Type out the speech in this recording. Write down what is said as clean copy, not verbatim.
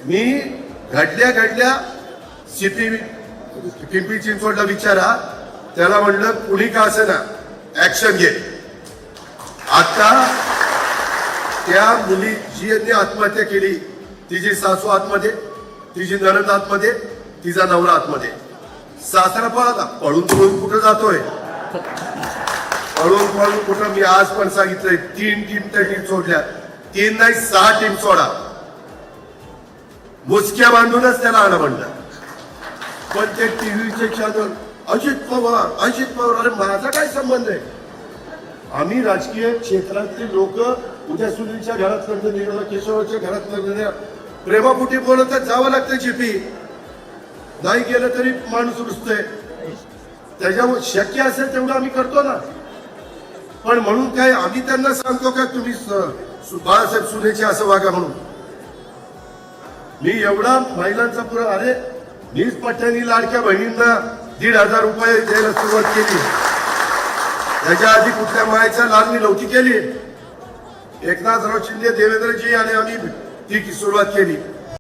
मी घडल्या सीपी पिंपरी चिंचवडला विचारा, त्याला म्हणलं कुणी का असे ना ऍक्शन घे. आता त्या मुली जी आत्महत्या केली, तिची सासू आतमध्ये, तिची नणंद आतमध्ये, तिचा नवरा आतमध्ये. सासरा पळाला, पळून कुठं जातोय, पळून कुठं. मी आज पण सांगितलंय 3 टीम त्या टीम सोडल्या, 3 नाही 6 टीम सोडा, मुसक्या बांधूनच त्याला आणा म्हणलं. पण ते टीव्हीचे चॅनल अजित पवार, अरे माझा काय संबंध आहे? आम्ही राजकीय क्षेत्रातले लोक उद्या सुनीलच्या घरात लग्न निघालं, केशवाच्या घरात लग्न, प्रेमापुटी बोलत जावं लागतं. जीपी नाही गेलं तरी माणूस रुजतोय. त्याच्यामुळे शक्य असेल तेवढं आम्ही करतो ना. पण म्हणून काय आम्ही त्यांना सांगतो का तुम्ही बाळासाहेब सुनेचे असं वागा म्हणून? मी एवढा महिलांचा पुरा, अरे मीच पट्ट्यानी लाडक्या बहिणींना 1,500 रुपये द्यायला सुरुवात केली. त्याच्या आधी कुठल्या मायचा लालनी नव्हती केली. एकनाथराव शिंदे, देवेंद्रजी आणि आम्ही ती सुरुवात केली.